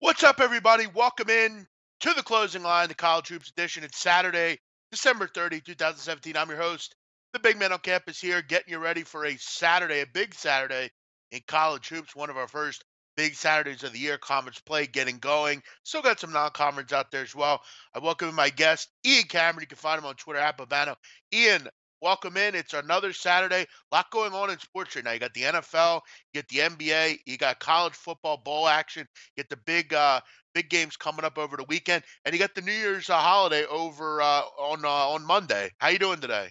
What's up, everybody? Welcome in to the closing line, the College Hoops edition. It's Saturday, December 30, 2017. I'm your host, the big man on campus here, getting you ready for a Saturday, a big Saturday in college hoops. One of our first big Saturdays of the year, conference play getting going. Still got some non-conference out there as well. I welcome in my guest, Ian Cameron. You can find him on Twitter at Babano. Ian, welcome in. It's another Saturday. A lot going on in sports right now. You got the NFL, you get the NBA, you got college football bowl action. Get the big games coming up over the weekend, and you got the New Year's holiday over on Monday. How you doing today?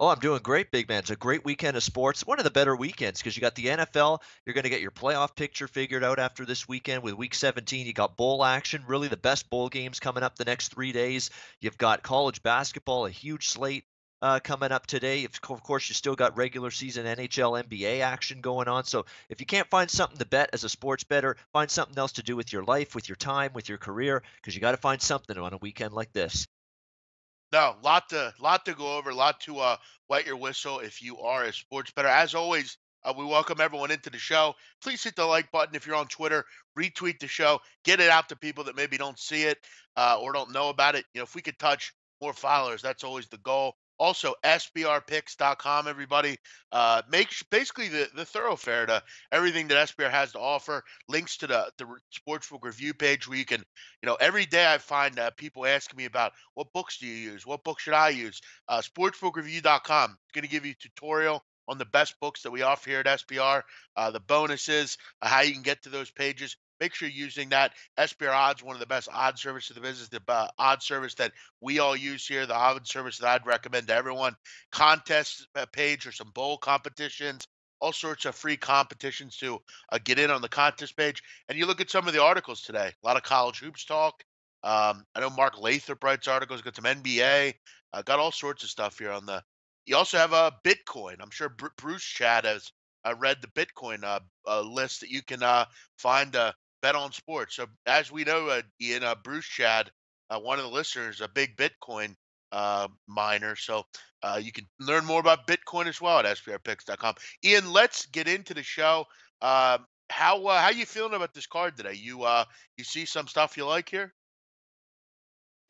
Oh, I'm doing great, big man. It's a great weekend of sports. One of the better weekends because you got the NFL. You're going to get your playoff picture figured out after this weekend with Week 17. You got bowl action, really the best bowl games coming up the next 3 days. You've got college basketball, a huge slate coming up today. Of course, you still got regular season NHL, NBA action going on. So if you can't find something to bet as a sports bettor, find something else to do with your life, with your time, with your career, because you got to find something on a weekend like this. No, lot to go over, lot to wet your whistle if you are a sports bettor. As always, we welcome everyone into the show. Please hit the like button if you're on Twitter. Retweet the show. Get it out to people that maybe don't see it or don't know about it. If we could touch more followers, that's always the goal. Also, sbrpicks.com, everybody. Basically the thoroughfare to everything that SBR has to offer. Links to the sportsbook review page where you can, every day I find people asking me about what books do you use? What book should I use? Sportsbookreview.com is going to give you a tutorial on the best books that we offer here at SBR, the bonuses, how you can get to those pages. Make sure you're using that. SBR Odds, one of the best odds service of the business, the odd service that we all use here, the odd service that I'd recommend to everyone. Contest page or some bowl competitions, all sorts of free competitions to get in on the contest page. And you look at some of the articles today, a lot of college hoops talk. I know Mark Lathrop writes articles, got some NBA, got all sorts of stuff here on the. You also have a Bitcoin. I'm sure Bruce Chad has read the Bitcoin list that you can find bet on sports. So as we know, Ian, Bruce Chad, one of the listeners, a big Bitcoin miner. So you can learn more about Bitcoin as well at sbrpicks.com. Ian, let's get into the show. How you feeling about this card today? You see some stuff you like here?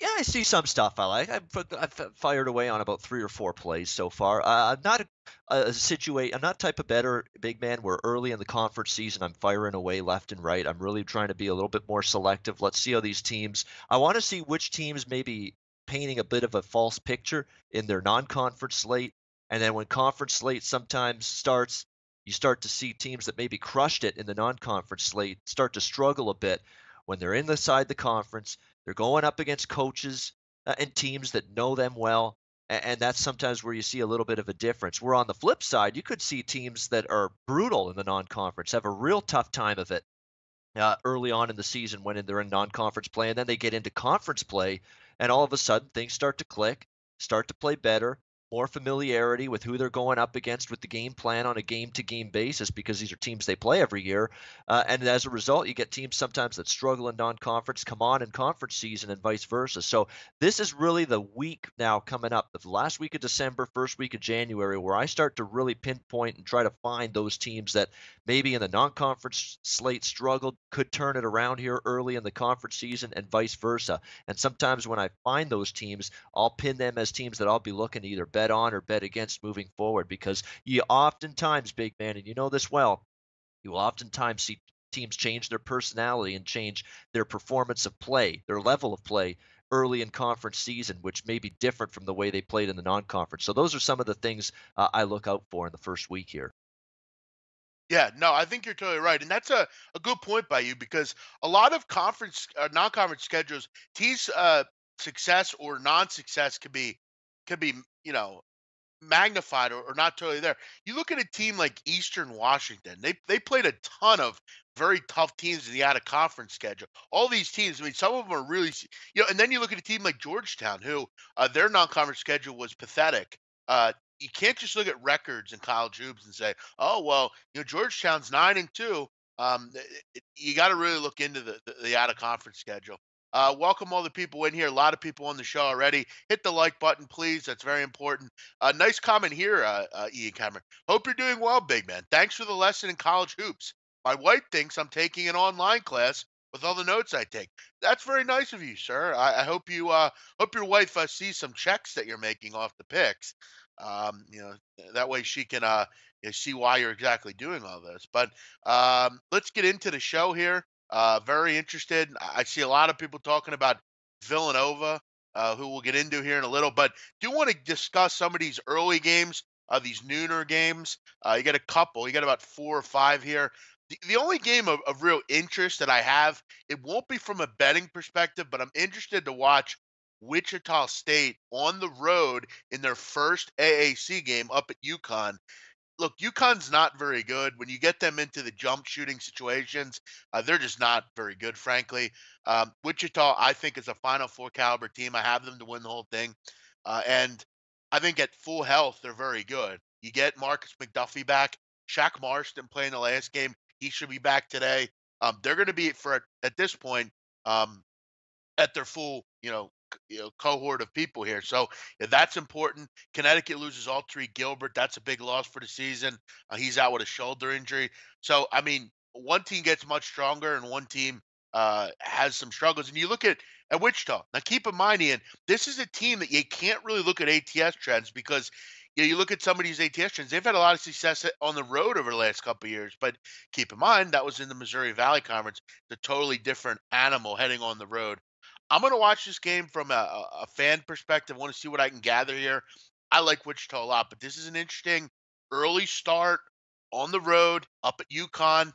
Yeah, I see some stuff I like. I've fired away on about 3 or 4 plays so far. I'm not I'm not type of better big man where early in the conference season I'm firing away left and right. I'm really trying to be a little bit more selective. Let's see how these teams. I want to see which teams maybe painting a bit of a false picture in their non-conference slate, and then when conference slate sometimes starts, you start to see teams that maybe crushed it in the non-conference slate start to struggle a bit when they're inside the conference. They're going up against coaches and teams that know them well, and that's sometimes where you see a little bit of a difference. Where on the flip side, you could see teams that are brutal in the non-conference have a real tough time of it early on in the season when they're in non-conference play, and then they get into conference play, and all of a sudden things start to click, start to play better, more familiarity with who they're going up against with the game plan on a game-to-game basis because these are teams they play every year, and as a result, you get teams sometimes that struggle in non-conference come on in conference season and vice versa. So this is really the week now coming up, the last week of December, first week of January, where I start to really pinpoint and try to find those teams that maybe in the non-conference slate struggled, could turn it around here early in the conference season and vice versa. And sometimes when I find those teams, I'll pin them as teams that I'll be looking to either bet on or bet against moving forward because you oftentimes, big man, and you know this well, you oftentimes see teams change their personality and change their performance of play, their level of play early in conference season, which may be different from the way they played in the non-conference. So those are some of the things I look out for in the first week here. Yeah, no, I think you're totally right, and that's a good point by you because a lot of conference non-conference schedules, teams success or non-success could be magnified or not totally there. You look at a team like Eastern Washington. They played a ton of very tough teams in the out of conference schedule. All these teams, I mean, some of them are really, and then you look at a team like Georgetown, who their non-conference schedule was pathetic. You can't just look at records in college hoops and say, "Oh, well, Georgetown's 9-2." You got to really look into the out of conference schedule. Welcome all the people in here. A lot of people on the show already. Hit the like button, please. That's very important. Nice comment here, Ian Cameron. Hope you're doing well, big man. Thanks for the lesson in college hoops. My wife thinks I'm taking an online class, with all the notes I take. That's very nice of you, sir. I hope your wife sees some checks that you're making off the picks. You know, that way she can see why you're exactly doing all this. But let's get into the show here. Very interested. I see a lot of people talking about Villanova, who we'll get into here in a little. But do want to discuss some of these early games, these nooner games. You got a couple. You got about 4 or 5 here. The only game of real interest that I have, it won't be from a betting perspective, but I'm interested to watch Wichita State on the road in their first AAC game up at UConn. Look, UConn's not very good. When you get them into the jump shooting situations, they're just not very good, frankly. Wichita, I think, is a Final Four caliber team. I have them to win the whole thing. And I think at full health, they're very good. You get Marcus McDuffie back. Shaq Marston playing the last game. He should be back today. They're going to be, at this point, um, at their full, cohort of people here. So yeah, that's important. Connecticut loses all three. Gilbert, that's a big loss for the season. He's out with a shoulder injury. So I mean, one team gets much stronger, and one team has some struggles. And you look at Wichita. Now, keep in mind, Ian, this is a team that you can't really look at ATS trends because. You look at some of these ATS trends, they've had a lot of success on the road over the last couple of years. But keep in mind, that was in the Missouri Valley Conference. It's a totally different animal heading on the road. I'm going to watch this game from a fan perspective. I want to see what I can gather here. I like Wichita a lot, but this is an interesting early start on the road up at UConn.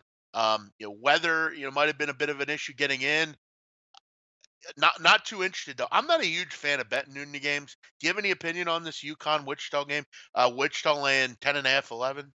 Weather, might have been a bit of an issue getting in. Not too interested though. I'm not a huge fan of betting noon games. Do you have any opinion on this UConn Wichita game? Wichita laying 10.5, 11.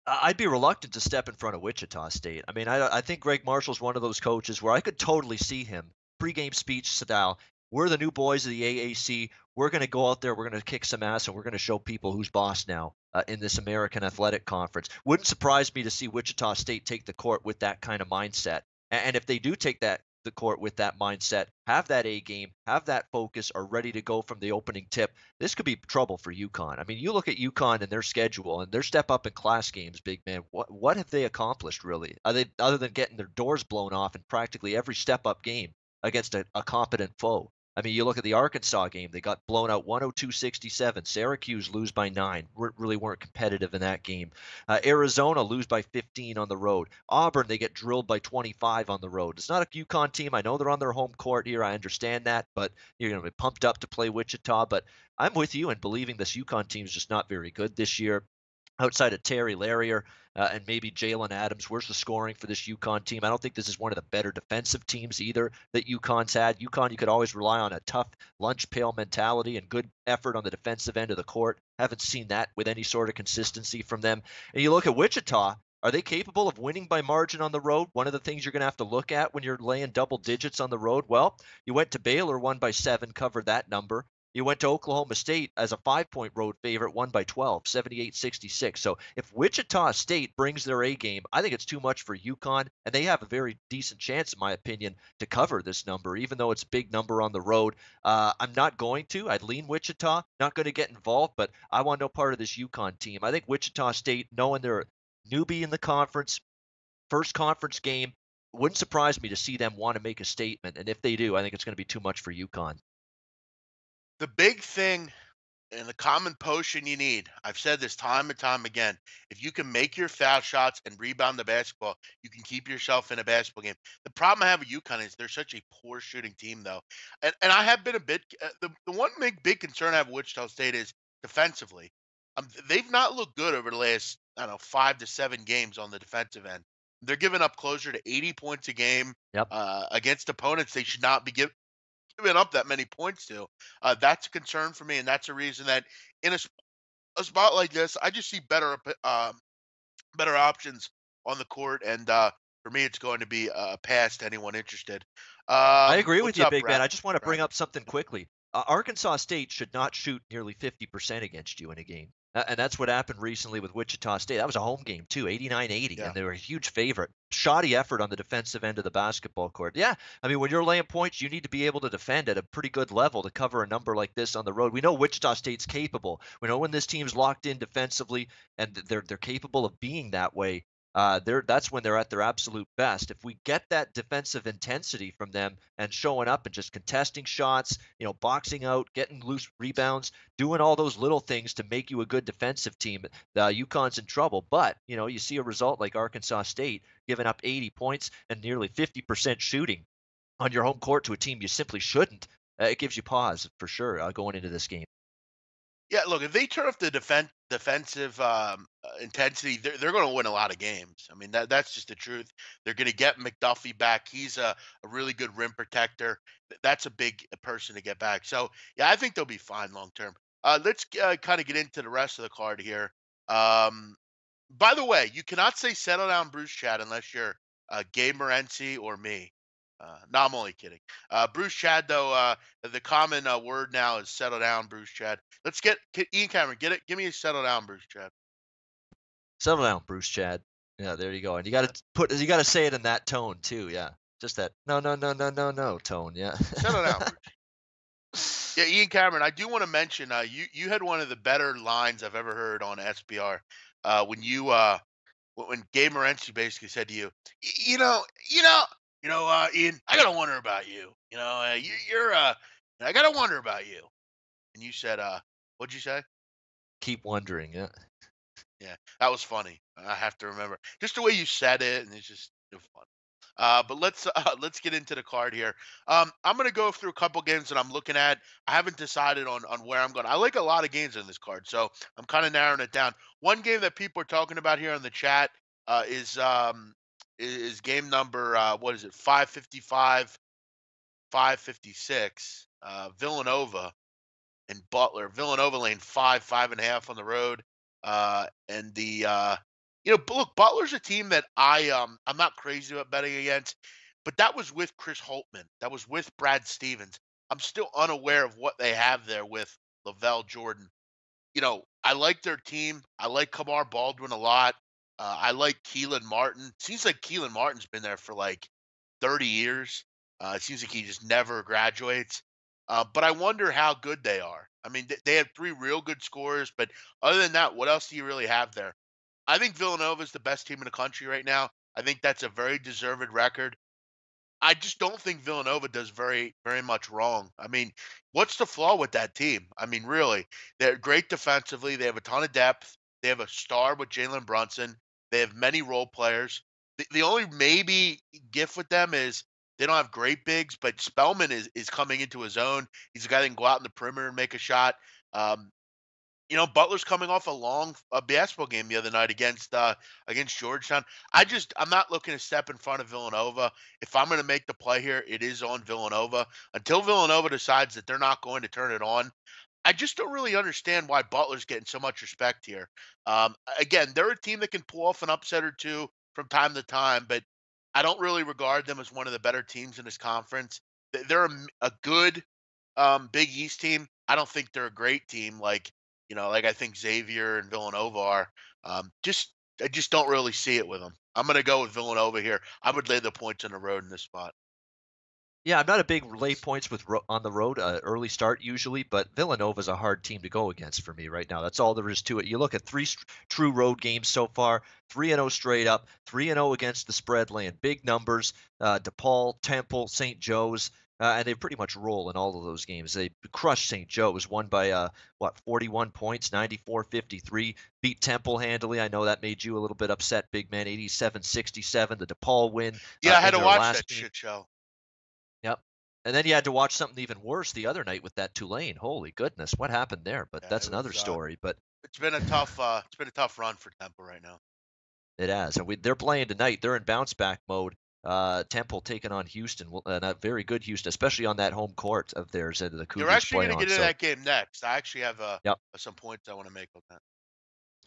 I'd be reluctant to step in front of Wichita State. I mean, I think Greg Marshall's one of those coaches where I could totally see him pregame speech style. We're the new boys of the AAC. We're going to go out there. We're going to kick some ass, and we're going to show people who's boss now in this American Athletic Conference. Wouldn't surprise me to see Wichita State take the court with that kind of mindset. And if they do take the court with that mindset, have that A game, have that focus, are ready to go from the opening tip, this could be trouble for UConn. I mean, you look at UConn and their schedule and their step up in class games, big man. What have they accomplished really? Are they other than getting their doors blown off in practically every step up game against a competent foe? I mean, you look at the Arkansas game, they got blown out 102-67. Syracuse lose by 9. Really weren't competitive in that game. Arizona lose by 15 on the road. Auburn, they get drilled by 25 on the road. It's not a UConn team. I know they're on their home court here. I understand that, but you're going to be pumped up to play Wichita. But I'm with you in believing this UConn team is just not very good this year. Outside of Terry Larrier and maybe Jalen Adams, where's the scoring for this UConn team? I don't think this is one of the better defensive teams either that UConn's had. UConn, you could always rely on a tough lunch pail mentality and good effort on the defensive end of the court. Haven't seen that with any sort of consistency from them. And you look at Wichita, are they capable of winning by margin on the road? One of the things you're going to have to look at when you're laying double digits on the road. Well, you went to Baylor, won by 7, covered that number. You went to Oklahoma State as a 5-point road favorite, won by 12, 78-66. So if Wichita State brings their A game, I think it's too much for UConn, and they have a very decent chance, in my opinion, to cover this number, even though it's a big number on the road. I'm not going to. I'd lean Wichita, not going to get involved, but I want no part of this UConn team. I think Wichita State, knowing they're a newbie in the conference, first conference game, wouldn't surprise me to see them want to make a statement, and if they do, I think it's going to be too much for UConn. The big thing and the common potion you need, I've said this time and time again, if you can make your foul shots and rebound the basketball, you can keep yourself in a basketball game. The problem I have with UConn is they're such a poor shooting team, though. And I have been a bit, the one big concern I have with Wichita State is defensively. They've not looked good over the last, I don't know, 5 to 7 games on the defensive end. They're giving up closer to 80 points a game Yep. against opponents they should not be giving up that many points to. That's a concern for me, and that's a reason that in a spot like this, I just see better options on the court, and for me, it's going to be a pass to anyone interested. I agree with What's you, up, big man. Brad? I just want to bring Brad? up something quickly. Arkansas State should not shoot nearly 50% against you in a game. And that's what happened recently with Wichita State. That was a home game, too, 89-80, Yeah. and they were a huge favorite. Shoddy effort on the defensive end of the basketball court. Yeah, I mean, when you're laying points, you need to be able to defend at a pretty good level to cover a number like this on the road. We know Wichita State's capable. We know when this team's locked in defensively, and they're capable of being that way. that's when they're at their absolute best. If we get that defensive intensity from them and showing up and just contesting shots, boxing out, getting loose rebounds, doing all those little things to make you a good defensive team, UConn's in trouble. But you see a result like Arkansas State giving up 80 points and nearly 50% shooting on your home court to a team you simply shouldn't. It gives you pause for sure going into this game. Yeah, look, if they turn up the defensive intensity, they're going to win a lot of games. I mean, that's just the truth. They're going to get McDuffie back. He's a really good rim protector. That's a big person to get back. So, yeah, I think they'll be fine long term. Let's kind of get into the rest of the card here. Um, by the way, you cannot say "settle down, Bruce Chad" unless you're Gabe Morency or me. No, I'm only kidding. Bruce Chad, though, the common word now is "settle down, Bruce Chad." Let's Ian Cameron. Get it. Give me a "settle down, Bruce Chad." Settle down, Bruce Chad. Yeah, there you go. And you got to say it in that tone too. Yeah, just that no, no, no, no, no, no tone. Yeah. Settle down, Bruce. Yeah, Ian Cameron. I do want to mention you had one of the better lines I've ever heard on SBR when when Gabe Morency basically said to you, you know, Ian, I gotta wonder about you. You're I gotta wonder about you. And you said, what'd you say? Keep wondering. Yeah. Yeah, that was funny. I have to remember just the way you said it, and it's just fun. But let's let's get into the card here. I'm gonna go through a couple games that I'm looking at. I haven't decided on where I'm going. I like a lot of games in this card, so I'm kind of narrowing it down. One game that people are talking about here in the chat is game number what is it 555 556 Villanova and Butler. Villanova lane 5.5 on the road. And look, Butler's a team that I'm not crazy about betting against, but that was with Chris Holtman. That was with Brad Stevens. I'm still unaware of what they have there with Lavelle Jordan. I like their team. I like Kamar Baldwin a lot. I like Keelan Martin. Seems like Keelan Martin's been there for like 30 years. It seems like he just never graduates. But I wonder how good they are. I mean, they have three real good scorers, but other than that, what else do you really have there? I think Villanova is the best team in the country right now. I think that's a very deserved record. I just don't think Villanova does very, very much wrong. I mean, what's the flaw with that team? I mean, really, they're great defensively. They have a ton of depth. They have a star with Jalen Brunson. They have many role players. The only maybe gift with them is they don't have great bigs, but Spellman is coming into his own. He's a guy that can go out in the perimeter and make a shot. Um, Butler's coming off a long basketball game the other night against Georgetown. I'm not looking to step in front of Villanova. If I'm going to make the play here, it is on Villanova. Until Villanova decides that they're not going to turn it on, I just don't really understand why Butler's getting so much respect here. Again, they're a team that can pull off an upset or two from time to time, but I don't really regard them as one of the better teams in this conference. They're a good Big East team. I don't think they're a great team like I think Xavier and Villanova are. I just don't really see it with them. I'm gonna go with Villanova here. I would lay the points on the road in this spot. Yeah, I'm not a big lay points on the road, early start usually, but Villanova's a hard team to go against for me right now. That's all there is to it. You look at three true road games so far, 3-0 straight up, 3-0 against the spread, laying big numbers. DePaul, Temple, St. Joe's, and they pretty much roll in all of those games. They crushed St. Joe's, won by 41 points, 94-53. Beat Temple handily. I know that made you a little bit upset, big man. 87-67. The DePaul win Yeah, I had in to their watch last that game. shit show. Yep. And then you had to watch something even worse the other night with that Tulane. Holy goodness, what happened there? But Yeah, that's another story. But it's been a tough run for Temple right now. it has. And they're playing tonight. They're in bounce back mode. Temple taking on Houston, and a very good Houston, especially on that home court of theirs that the You're Cougars actually play gonna on. get into So, that game next. I actually have yep. some points I want to make on that.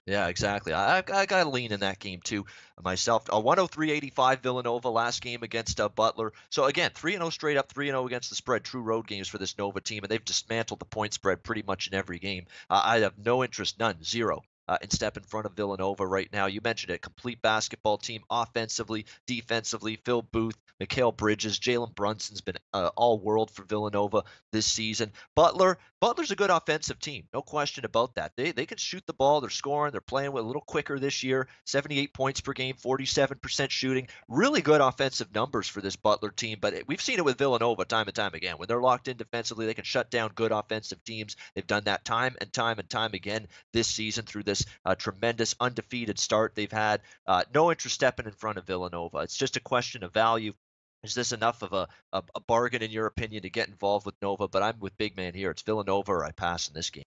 Yeah, exactly. I got to lean in that game too myself. 103-85 Villanova last game against Butler. So again, 3-0 straight up, 3-0 against the spread. True road games for this Nova team, and they've dismantled the point spread pretty much in every game. I have no interest, none, zero. In step in front of Villanova right now. You mentioned it, complete basketball team, offensively, defensively. Phil Booth, Mikal Bridges, Jalen Brunson's been all world for Villanova this season. Butler, Butler's a good offensive team, no question about that. They can shoot the ball, they're scoring, they're playing with a little quicker this year, 78 points per game, 47% shooting. Really good offensive numbers for this Butler team, but we've seen it with Villanova time and time again. When they're locked in defensively, they can shut down good offensive teams. They've done that time and time and time again this season through this tremendous undefeated start they've had. No interest stepping in front of Villanova. It's just a question of value. Is this enough of a bargain, in your opinion, to get involved with Nova? But I'm with Big Man here. It's Villanova or I pass in this game.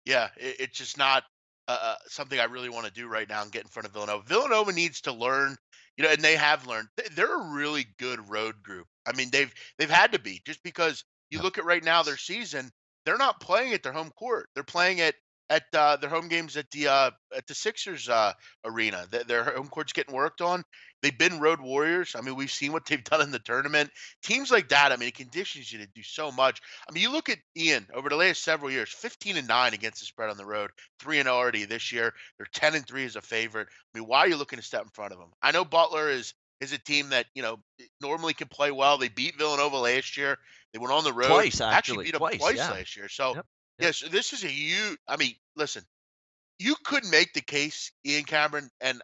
Yeah, it's just not something I really want to do right now and get in front of Villanova. Villanova needs to learn, and they have learned. They're a really good road group. I mean, they've had to be just because you Yeah. look at right now their season. They're not playing at their home court. They're playing at their home games at the Sixers arena. Their home court's getting worked on. They've been road warriors. I mean, we've seen what they've done in the tournament. Teams like that, I mean, it conditions you to do so much. I mean, you look at Ian over the last several years, 15-9 against the spread on the road, 3-0 already this year. They're 10-3 as a favorite. I mean, why are you looking to step in front of them? I know Butler is a team that normally can play well. They beat Villanova last year. They went on the road, Twice, actually actually. beat them Twice. twice Yeah. last year. So Yep. Yep. yes, this is a huge. I mean, listen, you could make the case, Ian Cameron, and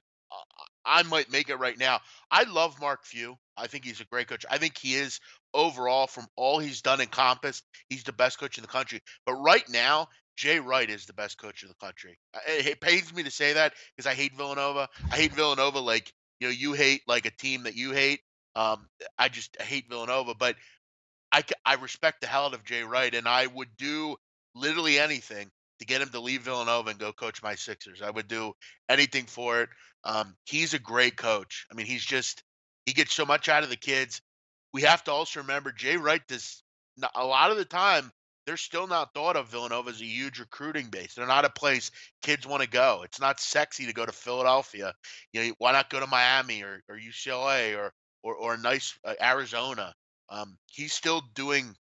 I might make it right now. I love Mark Few. I think he's a great coach. I think he is overall, from all he's done in Compass, he's the best coach in the country. But right now, Jay Wright is the best coach in the country. It pains me to say that because I hate Villanova. I hate Villanova like you hate like a team that you hate. I hate Villanova, but I respect the hell out of Jay Wright, and I would do literally anything to get him to leave Villanova and go coach my Sixers. I would do anything for it. He's a great coach. I mean, he gets so much out of the kids. We have to also remember Jay Wright does a lot of the time. They're still not thought of Villanova as a huge recruiting base. They're not a place kids want to go. It's not sexy to go to Philadelphia. Why not go to Miami or UCLA or a nice Arizona? He's still doing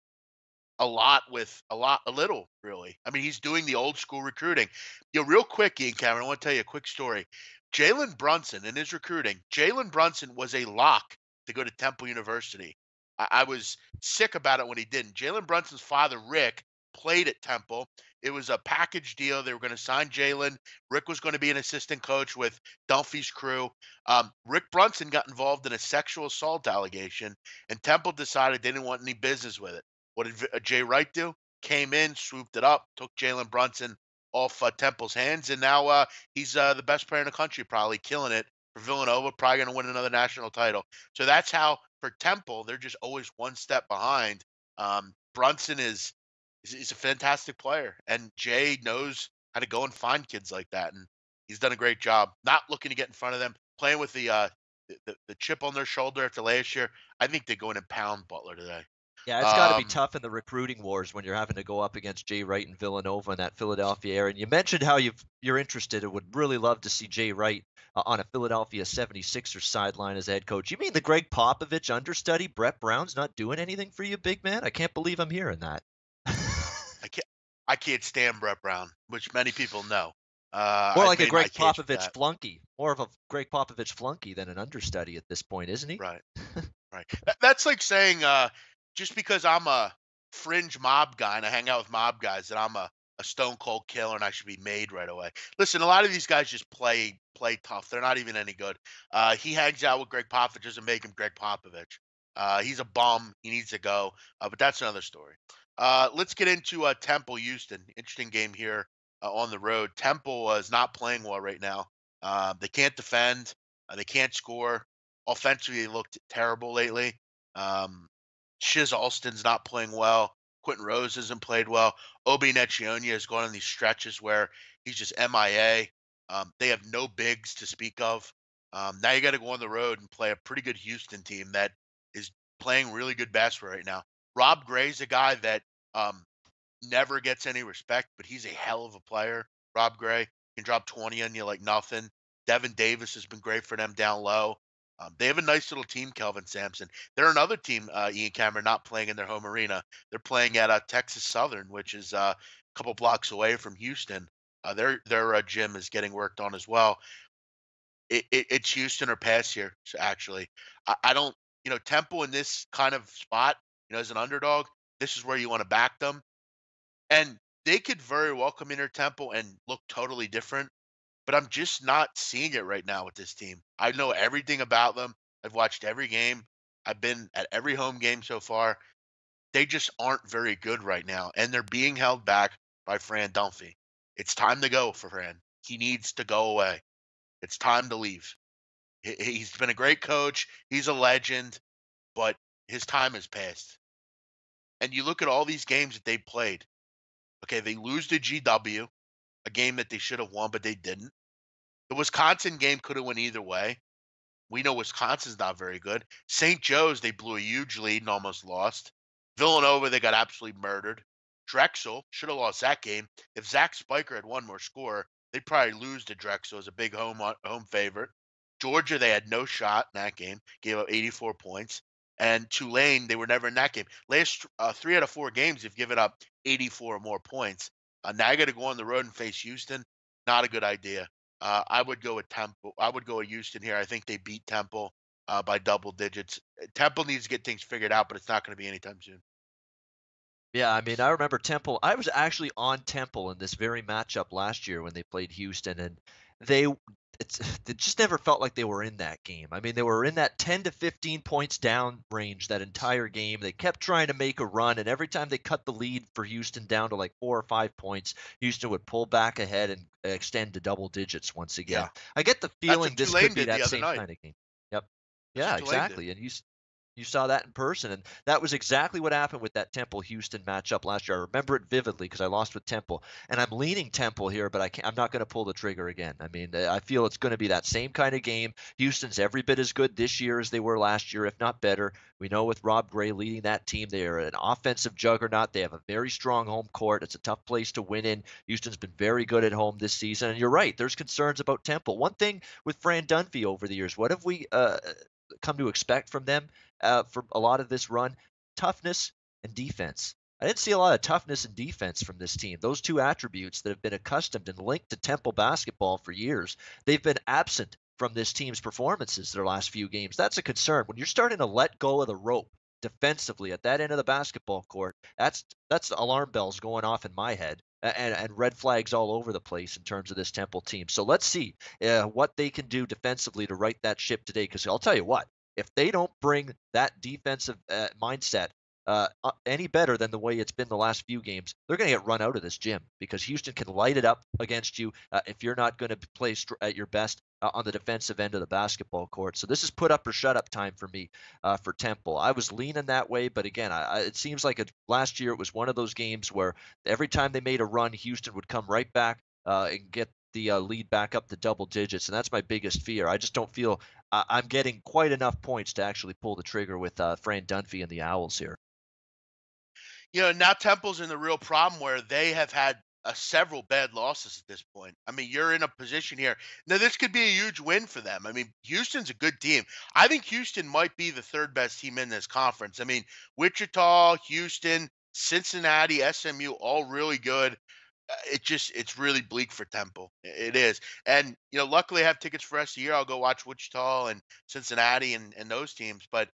a little, really. I mean, he's doing the old school recruiting. Real quick, Ian Cameron, I want to tell you a quick story. Jalen Brunson in his recruiting, Jalen Brunson was a lock to go to Temple University. I was sick about it when he didn't. Jalen Brunson's father, Rick, played at Temple. It was a package deal. They were going to sign Jalen. Rick was going to be an assistant coach with Dunphy's crew. Rick Brunson got involved in a sexual assault allegation, and Temple decided they didn't want any business with it. What did Jay Wright do? Came in, swooped it up, took Jalen Brunson off Temple's hands, and now he's the best player in the country, probably killing it for Villanova, probably going to win another national title. So that's how for Temple, they're just always one step behind. Brunson is a fantastic player, and Jay knows how to go and find kids like that, and he's done a great job. Not looking to get in front of them, playing with the chip on their shoulder after last year. I think they're going to pound Butler today. Yeah, it's got to be Um, tough in the recruiting wars when you're having to go up against Jay Wright and Villanova in that Philadelphia area. And you mentioned how you're interested and would really love to see Jay Wright on a Philadelphia 76ers sideline as head coach. You mean the Greg Popovich understudy, Brett Brown's not doing anything for you, big man? I can't believe I'm hearing that. I can't I can't stand Brett Brown, which many people know. More I've like a made my Greg case for Popovich that. flunky. More of a Greg Popovich flunky than an understudy at this point, isn't he? Right, right. That's like saying just because I'm a fringe mob guy and I hang out with mob guys that I'm a stone cold killer and I should be made right away. Listen, a lot of these guys just play tough. They're not even any good. He hangs out with Greg Popovich doesn't make him Greg Popovich. He's a bum. He needs to go. But that's another story. Let's get into Temple Houston. Interesting game here on the road. Temple is not playing well right now. They can't defend. They can't score. Offensively, they looked terrible lately. Um, Shiz Alston's not playing well. Quentin Rose hasn't played well. Obi Necchionia has gone on these stretches where he's just MIA. They have no bigs to speak of. Now you got to go on the road and play a pretty good Houston team that is playing really good basketball right now. Rob Gray's a guy that um, never gets any respect, but he's a hell of a player. Rob Gray can drop 20 on you like nothing. Devin Davis has been great for them down low. They have a nice little team, Kelvin Sampson. They're another team, Ian Cameron, not playing in their home arena. They're playing at Texas Southern, which is a couple blocks away from Houston. Their gym is getting worked on as well. It's Houston or pass here, actually. I don't, Temple in this kind of spot, as an underdog, this is where you want to back them. And they could very well come in here, Temple, and look totally different, but I'm just not seeing it right now with this team. I know everything about them. I've watched every game. I've been at every home game so far. They just aren't very good right now, and they're being held back by Fran Dunphy. It's time to go for Fran. He needs to go away. It's time to leave. He's been a great coach. He's a legend, but his time has passed. And you look at all these games that they played. Okay, they lose to GW, a game that they should have won, but they didn't. The Wisconsin game could have went either way. We know Wisconsin's not very good. St. Joe's, they blew a huge lead and almost lost. Villanova, they got absolutely murdered. Drexel should have lost that game. If Zach Spiker had one more score, they'd probably lose to Drexel as a big home favorite. Georgia, they had no shot in that game, gave up 84 points. And Tulane, they were never in that game. Last 3 out of 4 games, they've given up 84 or more points. Now I got to go on the road and face Houston. Not a good idea. I would go with Temple. I would go with Houston here. I think they beat Temple by double digits. Temple needs to get things figured out, but it's not going to be anytime soon. Yeah, I mean, I remember Temple. I was actually on Temple in this very matchup last year when they played Houston, and they it's it just never felt like they were in that game. I mean, they were in that 10 to 15 points down range that entire game. They kept trying to make a run, and every time they cut the lead for Houston down to like 4 or 5 points, Houston would pull back ahead and extend to double digits once again. Yeah, I get the that's feeling what this could Tulane be did the that other same night. kind of game. Yep. That's what Yeah, Tulane did. exactly. And you saw that in person, and that was exactly what happened with that Temple Houston matchup last year. I remember it vividly because I lost with Temple, and I'm leaning Temple here, but I'm not going to pull the trigger again. I mean, I feel it's going to be that same kind of game. Houston's every bit as good this year as they were last year, if not better. We know with Rob Gray leading that team, they are an offensive juggernaut. They have a very strong home court. It's a tough place to win in. Houston's been very good at home this season, and you're right. There's concerns about Temple. One thing with Fran Dunphy over the years, what have we come to expect from them for a lot of this run? Toughness and defense. I didn't see a lot of toughness and defense from this team. Those two attributes that have been accustomed and linked to Temple basketball for years, they've been absent from this team's performances their last few games. That's a concern. When you're starting to let go of the rope defensively at that end of the basketball court, that's alarm bells going off in my head. And red flags all over the place in terms of this Temple team. So let's see what they can do defensively to right that ship today. Because I'll tell you what, if they don't bring that defensive mindset any better than the way it's been the last few games, they're going to get run out of this gym because Houston can light it up against you if you're not going to play at your best on the defensive end of the basketball court. So this is put up or shut up time for me for Temple. I was leaning that way, but again, it seems like last year it was one of those games where every time they made a run, Houston would come right back and get the lead back up to double digits, and that's my biggest fear. I just don't feel I'm getting quite enough points to actually pull the trigger with Fran Dunphy and the Owls here. Now Temple's in the real problem where they have had several bad losses at this point. I mean, you're in a position here. Now, this could be a huge win for them. I mean, Houston's a good team. I think Houston might be the third best team in this conference. I mean, Wichita, Houston, Cincinnati, SMU, all really good. It's really bleak for Temple. It is. And luckily I have tickets for the rest of the year. I'll go watch Wichita and Cincinnati and those teams, but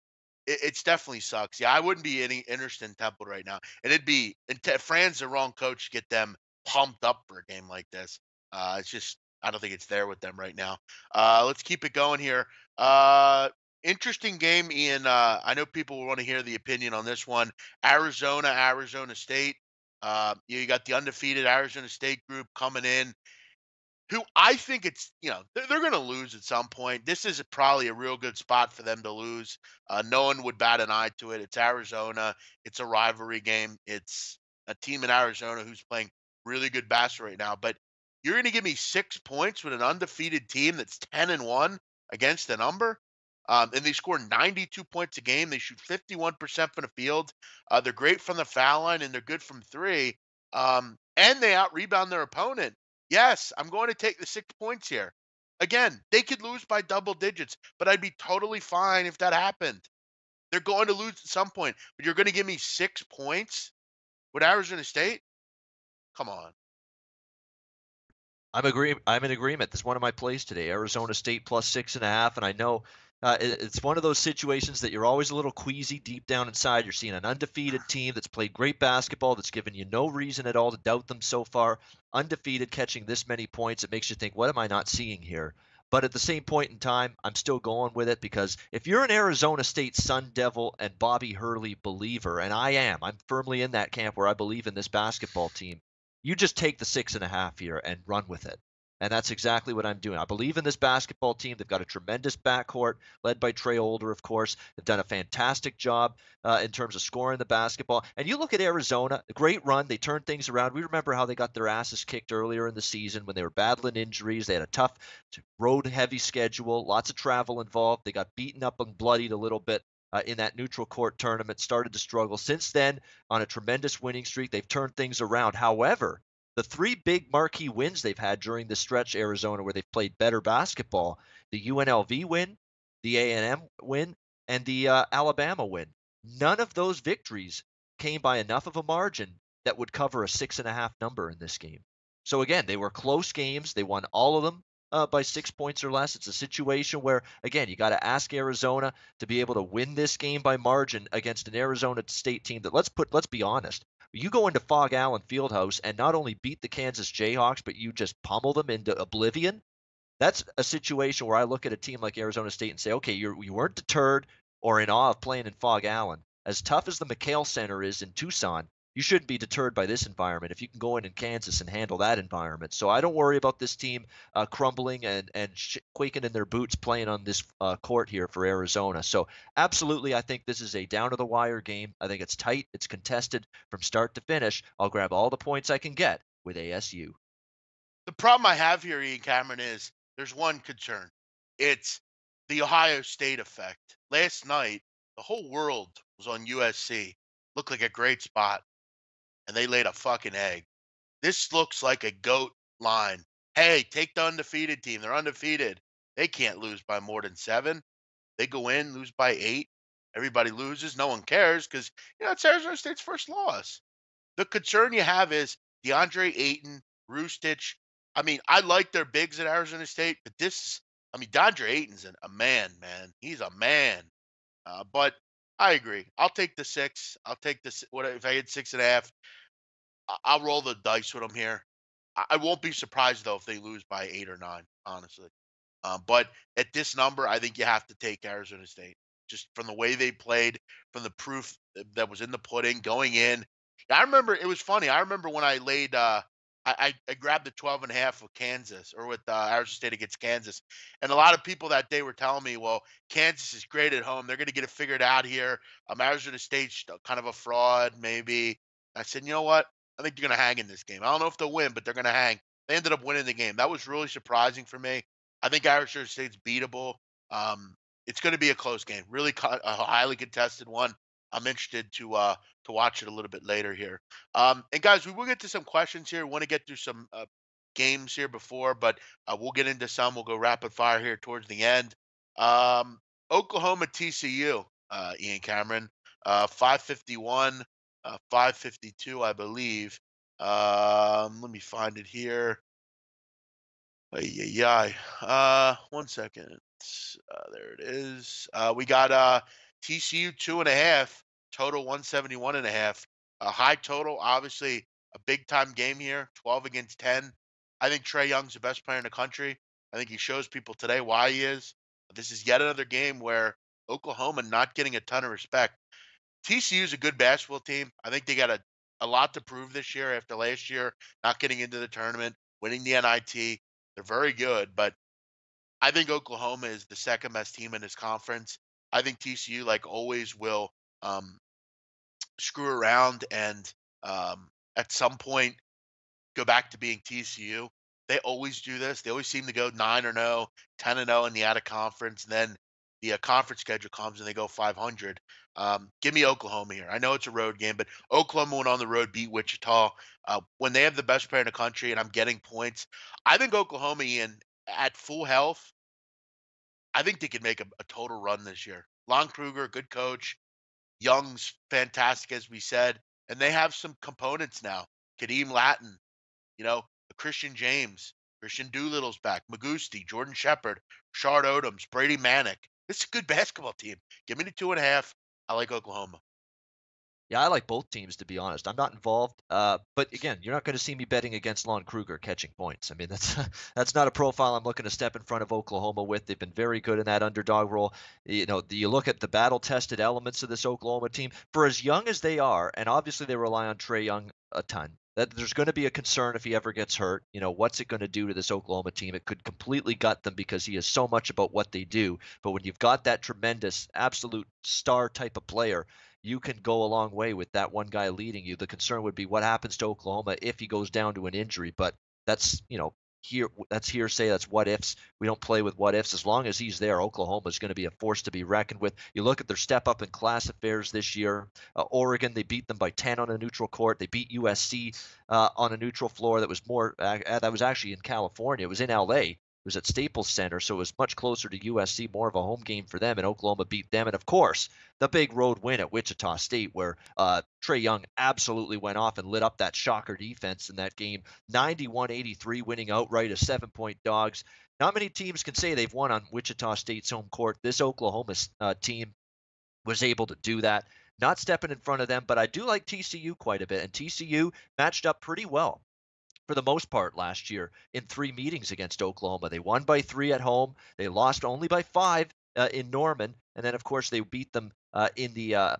it's definitely sucks. Yeah, I wouldn't be any interested in Temple right now. And it'd be and Fran's the wrong coach to get them pumped up for a game like this. It's just I don't think it's there with them right now. Let's keep it going here. Uh Interesting game, Ian. I know people will want to hear the opinion on this one. Arizona State. You got the undefeated Arizona State group coming in, who I think they're going to lose at some point. This is probably a real good spot for them to lose. No one would bat an eye to it. It's Arizona. It's a rivalry game. It's a team in Arizona who's playing really good basketball right now. But you're going to give me 6 points with an undefeated team that's 10-1 against the number. And they score 92 points a game. They shoot 51% from the field. They're great from the foul line and they're good from three. And they out rebound their opponent. Yes, I'm going to take the 6 points here. Again, they could lose by double digits, but I'd be totally fine if that happened. They're going to lose at some point, but you're going to give me 6 points with Arizona State? Come on. I'm in agreement. This is one of my plays today. Arizona State plus 6.5, and I know It's one of those situations that you're always a little queasy deep down inside. You're seeing an undefeated team that's played great basketball, that's given you no reason at all to doubt them so far. Undefeated, catching this many points, it makes you think, what am I not seeing here? But at the same point in time, I'm still going with it because if you're an Arizona State Sun Devil and Bobby Hurley believer, and I am, I'm firmly in that camp where I believe in this basketball team, you just take the 6.5 here and run with it. And that's exactly what I'm doing. I believe in this basketball team. They've got a tremendous backcourt led by Trey Older, of course. They've done a fantastic job in terms of scoring the basketball. And you look at Arizona, a great run. They turned things around. We remember how they got their asses kicked earlier in the season when they were battling injuries. They had a tough road heavy schedule, lots of travel involved. They got beaten up and bloodied a little bit. In that neutral court tournament, started to struggle. Since then, on a tremendous winning streak, they've turned things around. However, the three big marquee wins they've had during the stretch, Arizona, where they've played better basketball, the UNLV win, the A&M win, and the Alabama win. None of those victories came by enough of a margin that would cover a 6.5 number in this game. So again, they were close games. They won all of them by 6 points or less. It's a situation where, again, you got to ask Arizona to be able to win this game by margin against an Arizona State team that, let's be honest, you go into Fog Allen Fieldhouse and not only beat the Kansas Jayhawks, but you just pummel them into oblivion. That's a situation where I look at a team like Arizona State and say, okay, you weren't deterred or in awe of playing in Fog Allen. As tough as the McHale Center is in Tucson, you shouldn't be deterred by this environment if you can go in Kansas and handle that environment. So I don't worry about this team crumbling and quaking in their boots playing on this court here for Arizona. So absolutely, I think this is a down to the wire game. I think it's tight, it's contested from start to finish. I'll grab all the points I can get with ASU. The problem I have here, Ian Cameron, is there's one concern. It's the Ohio State effect. Last night, the whole world was on USC. Looked like a great spot, and they laid a fucking egg. This looks like a goat line. Hey, take the undefeated team. They're undefeated. They can't lose by more than 7. They go in, lose by 8. Everybody loses. No one cares because it's Arizona State's first loss. The concern you have is DeAndre Ayton, Roostich. I mean, I like their bigs at Arizona State, but DeAndre Ayton's a man, man. He's a man. But I agree. I'll take the 6. I'll take this. What if I had 6.5? I'll roll the dice with them here. I won't be surprised though if they lose by 8 or 9, honestly. But at this number, I think you have to take Arizona State just from the way they played, from the proof that was in the pudding going in. I remember it was funny. I remember when I laid, I grabbed the 12.5 with Kansas or with Arizona State against Kansas, and a lot of people that day were telling me, "Well, Kansas is great at home. They're going to get it figured out here. Arizona State's kind of a fraud, maybe." I said, "You know what? I think they're going to hang in this game. I don't know if they'll win, but they're going to hang." They ended up winning the game. That was really surprising for me. I think Arizona State's beatable. It's going to be a close game, really a highly contested one. I'm interested to watch it a little bit later here. And guys, we will get to some questions here. We want to get through some games here before, but we'll get into some. We'll go rapid fire here towards the end. Um, Oklahoma TCU, Ian Cameron, 551, 552, I believe. Let me find it here. Ay, ay, ay. 1 second. There it is. We got TCU 2.5, total 171.5. A high total, obviously a big time game here, 12 against 10. I think Trey Young's the best player in the country. I think he shows people today why he is. This is yet another game where Oklahoma not getting a ton of respect. TCU is a good basketball team. I think they got a lot to prove this year after last year not getting into the tournament, winning the NIT. They're very good, but I think Oklahoma is the second best team in this conference. I think TCU, like always, will um, screw around and at some point go back to being TCU. They always do this. They always seem to go 9 or no, 10 and 0 in the out of conference. And then the conference schedule comes and they go 500. Give me Oklahoma here. I know it's a road game, but Oklahoma went on the road, beat Wichita. When they have the best player in the country and I'm getting points, I think Oklahoma, Ian, at full health, I think they could make a total run this year. Lon Kruger, good coach. Young's fantastic, as we said. And they have some components now. Kadeem Latin, Christian James, Christian Doolittle's back, Magusti, Jordan Shepard, Shard Odoms, Brady Manick. This is a good basketball team. Give me the 2.5. I like Oklahoma. Yeah, I like both teams to be honest. I'm not involved, but again, you're not going to see me betting against Lon Kruger catching points. I mean, that's that's not a profile I'm looking to step in front of Oklahoma with. They've been very good in that underdog role. You know, you look at the battle-tested elements of this Oklahoma team for as young as they are, and obviously they rely on Trey Young a ton. That there's going to be a concern if he ever gets hurt. You know, what's it going to do to this Oklahoma team? It could completely gut them because he is so much about what they do. But when you've got that tremendous, absolute star type of player, you can go a long way with that one guy leading you. The concern would be what happens to Oklahoma if he goes down to an injury, but that's, that's hearsay, that's what ifs. We don't play with what ifs. As long as he's there, Oklahoma is going to be a force to be reckoned with. You look at their step up in class affairs this year. Oregon, they beat them by 10 on a neutral court. They beat USC on a neutral floor that was more that was actually in California. It was in LA. It was at Staples Center, so it was much closer to USC, more of a home game for them, and Oklahoma beat them. And of course, the big road win at Wichita State, where Trey Young absolutely went off and lit up that shocker defense in that game, 91-83, winning outright as 7-point dogs. Not many teams can say they've won on Wichita State's home court. This Oklahoma team was able to do that. Not stepping in front of them, but I do like TCU quite a bit, and TCU matched up pretty well for the most part last year in 3 meetings against Oklahoma. They won by 3 at home. They lost only by 5 in Norman, and then of course they beat them in the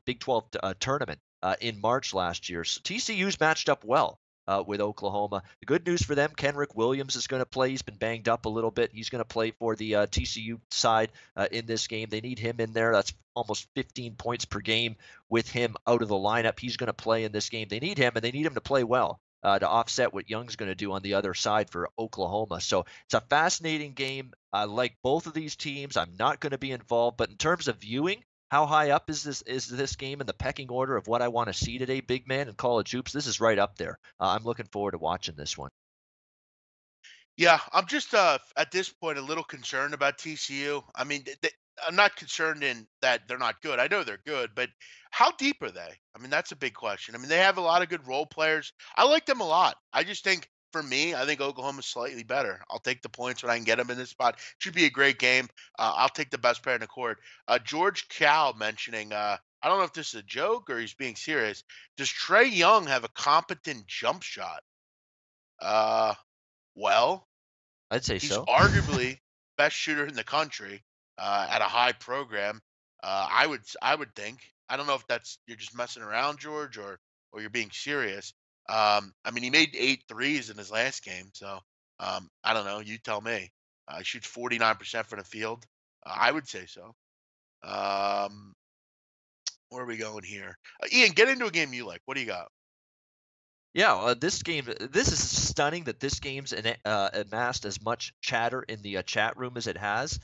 Big 12 tournament in March last year. So TCU's matched up well. With Oklahoma. The good news for them, Kenrick Williams is going to play. He's been banged up a little bit. He's going to play for the TCU side in this game. They need him in there. That's almost 15 points per game with him out of the lineup. He's going to play in this game. They need him, and they need him to play well to offset what Young's going to do on the other side for Oklahoma. So it's a fascinating game. I like both of these teams. I'm not going to be involved, but in terms of viewing, how high up is this game in the pecking order of what I want to see today, big man, in college hoops? This is right up there. I'm looking forward to watching this one. Yeah, I'm just at this point a little concerned about TCU. I mean, I'm not concerned in that they're not good. I know they're good, but how deep are they? I mean, that's a big question. I mean, they have a lot of good role players. I like them a lot. I just think for me, I think Oklahoma's slightly better. I'll take the points when I can get them in this spot. Should be a great game. I'll take the best player in the court. George Cal mentioning. I don't know if this is a joke or he's being serious. Does Trey Young have a competent jump shot? Uh, well, I'd say he's so. arguably best shooter in the country at a high program. I would think. I don't know if that's you're just messing around, George, or you're being serious. I mean, he made 8 threes in his last game, so I don't know. You tell me. He shoots 49% from the field. I would say so. Um, where are we going here? Ian, get into a game you like. What do you got? Yeah, this game. This is stunning that this game's amassed as much chatter in the chat room as it has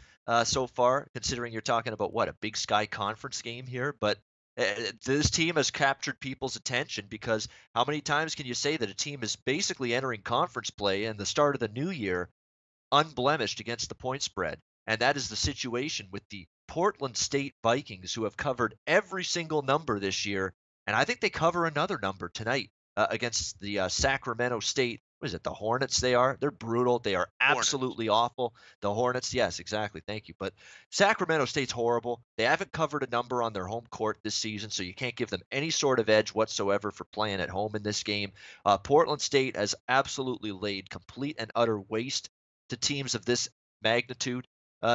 so far. Considering you're talking about what a Big Sky Conference game here, but this team has captured people's attention because how many times can you say that a team is basically entering conference play and the start of the new year unblemished against the point spread. And that is the situation with the Portland State Vikings, who have covered every single number this year. And I think they cover another number tonight against the Sacramento State. What is it? The Hornets, they are. They're brutal. They are Hornets. absolutely awful. The Hornets, yes, exactly. Thank you. But Sacramento State's horrible. They haven't covered a number on their home court this season, so you can't give them any sort of edge whatsoever for playing at home in this game. Portland State has absolutely laid complete and utter waste to teams of this magnitude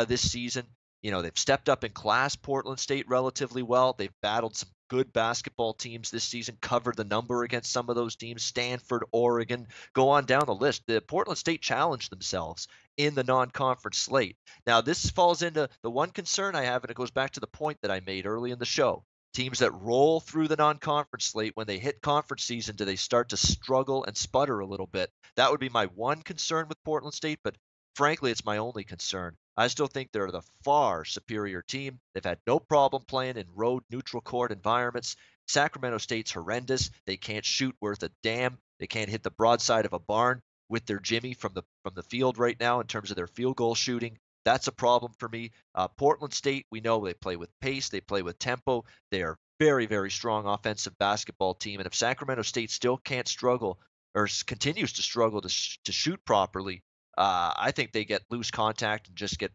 this season. You know, they've stepped up in class, Portland State, relatively well. They've battled some good basketball teams this season, covered the number against some of those teams, Stanford, Oregon, go on down the list. The Portland State challenged themselves in the non-conference slate. Now, this falls into the one concern I have, and it goes back to the point that I made early in the show. Teams that roll through the non-conference slate, when they hit conference season, do they start to struggle and sputter a little bit? That would be my one concern with Portland State, but frankly, it's my only concern. I still think they're the far superior team. They've had no problem playing in road neutral court environments. Sacramento State's horrendous. They can't shoot worth a damn. They can't hit the broadside of a barn with their Jimmy from the field right now in terms of their field goal shooting. That's a problem for me. Portland State, we know they play with pace, they play with tempo. They are very, very strong offensive basketball team. And if Sacramento State still can't struggle or continues to struggle to shoot properly, I think they get loose contact and just get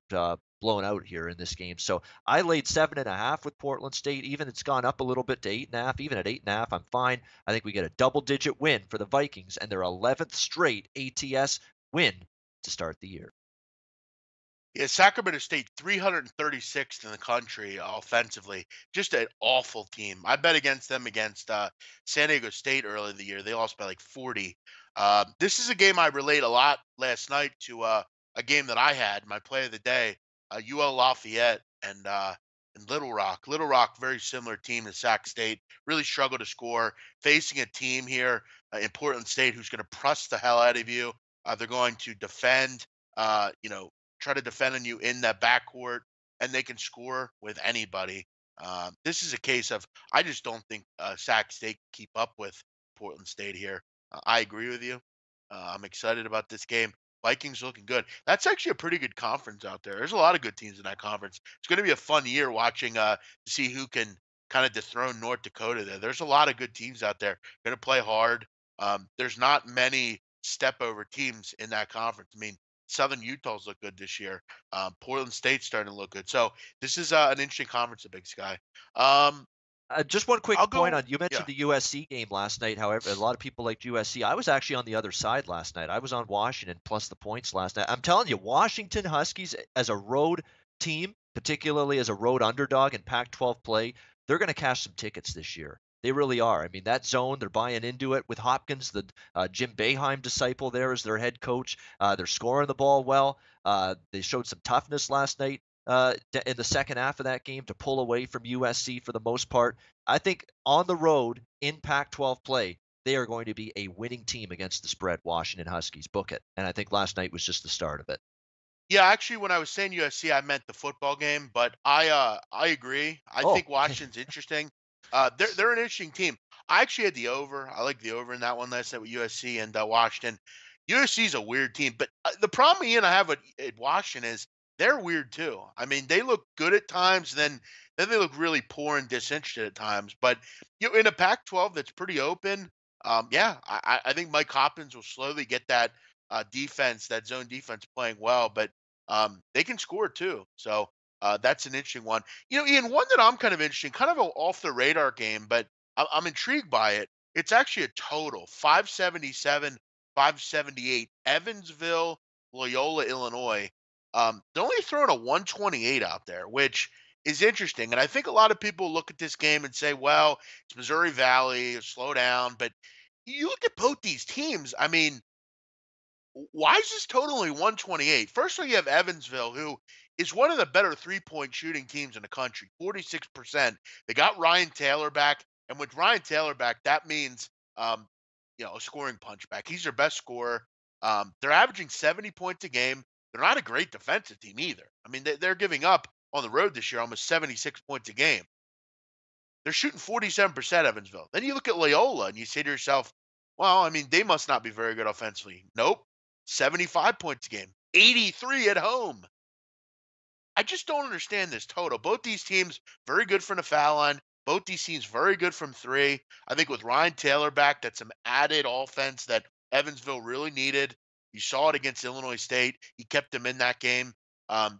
blown out here in this game. So I laid 7.5 with Portland State. Even it's gone up a little bit to 8.5. Even at 8.5, I'm fine. I think we get a double-digit win for the Vikings and their 11th straight ATS win to start the year. Yeah, Sacramento State 336th in the country offensively. Just an awful team. I bet against them against San Diego State early in the year. They lost by like 40. This is a game I relate a lot last night to a game that I had, my play of the day, UL Lafayette and Little Rock. Little Rock, very similar team to Sac State. Really struggle to score. Facing a team here in Portland State who's going to press the hell out of you. They're going to defend. You know, try to defend on you in that backcourt, and they can score with anybody. This is a case of I just don't think Sac State can keep up with Portland State here. I agree with you. I'm excited about this game. Vikings looking good. That's actually a pretty good conference out there. There's a lot of good teams in that conference. It's going to be a fun year watching to see who can kind of dethrone North Dakota there. There's a lot of good teams out there. Going to play hard. There's not many step over teams in that conference. I mean, Southern Utah's look good this year. Portland State's starting to look good. So this is an interesting conference, the Big Sky. Um, Just one quick I'll point go. on you Yeah. mentioned the USC game last night. However, a lot of people liked USC. I was actually on the other side last night. I was on Washington plus the points last night. I'm telling you, Washington Huskies as a road team, particularly as a road underdog in Pac-12 play, they're going to cash some tickets this year. They really are. I mean, that zone, they're buying into it with Hopkins, the Jim Boeheim disciple there as their head coach. They're scoring the ball well. They showed some toughness last night in the second half of that game to pull away from USC for the most part. I think on the road in Pac-12 play, they are going to be a winning team against the spread. Washington Huskies, book it. And I think last night was just the start of it. Yeah, actually, when I was saying USC, I meant the football game, but I agree. I Oh, think Washington's interesting. They're an interesting team. I actually had the over. I like the over in that one last night with USC and Washington. USC's a weird team, but the problem Ian I have with at Washington is they're weird too. I mean, they look good at times, then they look really poor and disinterested at times. But in a Pac-12 that's pretty open, yeah, I think Mike Hoppins will slowly get that defense, that zone defense playing well, but they can score too. So that's an interesting one. Ian, one that I'm kind of interesting, kind of an off the radar game, but I'm intrigued by it. It's actually a total 577, 578. Evansville, Loyola, Illinois. They're only throwing a 128 out there, which is interesting. And I think a lot of people look at this game and say, well, it's Missouri Valley, slow down. But you look at both these teams, I mean, why is this total only 128? First of all, you have Evansville, who is one of the better three-point shooting teams in the country, 46%. They got Ryan Taylor back, and with Ryan Taylor back, that means a scoring punch back. He's their best scorer. They're averaging 70 points a game. They're not a great defensive team either. I mean, they're giving up on the road this year almost 76 points a game. They're shooting 47% Evansville. Then you look at Loyola and you say to yourself, well, I mean, they must not be very good offensively. Nope. 75 points a game, 83 at home. I just don't understand this total. Both these teams very good from the foul line. Both these teams very good from three. I think with Ryan Taylor back, that's some added offense that Evansville really needed. You saw it against Illinois State. He kept them in that game.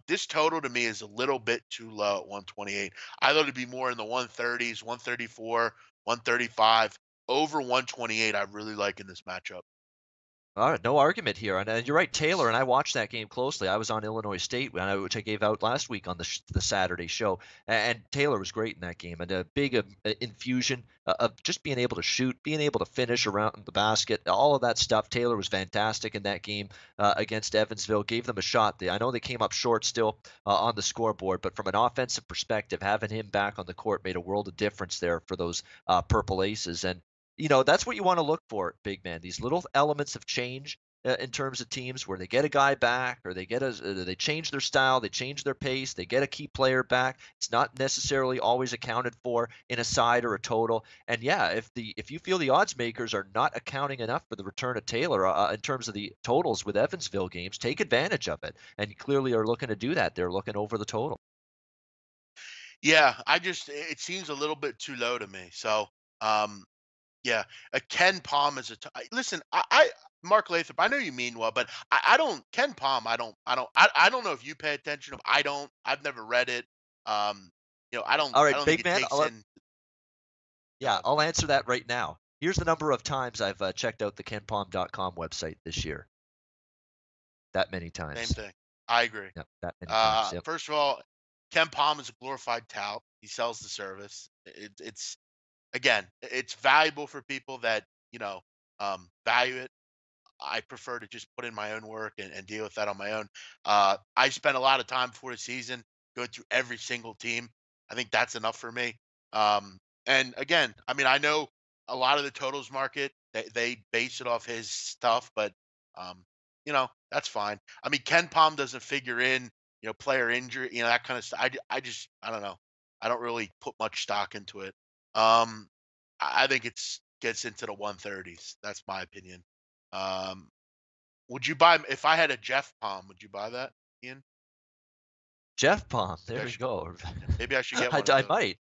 This total to me is a little bit too low at 128. I thought it'd be more in the 130s, 134, 135. Over 128, I really like in this matchup. all right, no argument here. And you're right, Taylor, and I watched that game closely. I was on Illinois State, which I gave out last week on the Saturday show. And Taylor was great in that game. And a big infusion of just being able to shoot, being able to finish around the basket, all of that stuff. Taylor was fantastic in that game against Evansville, gave them a shot. I know they came up short still on the scoreboard, but from an offensive perspective, having him back on the court made a world of difference there for those Purple Aces. And that's what you want to look for, big man. These little elements of change in terms of teams where they get a guy back or they change their style, they change their pace, they get a key player back. It's not necessarily always accounted for in a side or a total. And yeah, if you feel the odds makers are not accounting enough for the return of Taylor in terms of the totals with Evansville games, take advantage of it. And you clearly are looking to do that. They're looking over the total. Yeah, it seems a little bit too low to me. So, um, Yeah, a Ken Palm is listen. I Mark Lathrop. I know you mean well, but I don't Ken Palm. I don't know if you pay attention. If I don't. I've never read it. Um, All I right, don't think big it man. takes in. Yeah, I'll answer that right now. Here's the number of times I've checked out the kenpom.com website this year. That many Same times. thing. I agree. Yep, that many times. Yep. First of all, Ken Palm is a glorified tout. He sells the service. It's again, it's valuable for people that value it. I prefer to just put in my own work and deal with that on my own. I spent a lot of time before the season going through every single team. I think that's enough for me. And again, I mean, I know a lot of the totals market they base it off his stuff, but that's fine. I mean, Ken Palm doesn't figure in, player injury, that kind of stuff. I don't know. I don't really put much stock into it. Um, I think it's gets into the 130s. That's my opinion. Um, would you buy if I had a Jeff Palm? Would you buy that, Ian? Jeff Palm. Maybe There I you should, go. maybe I should get I, one of I those. might.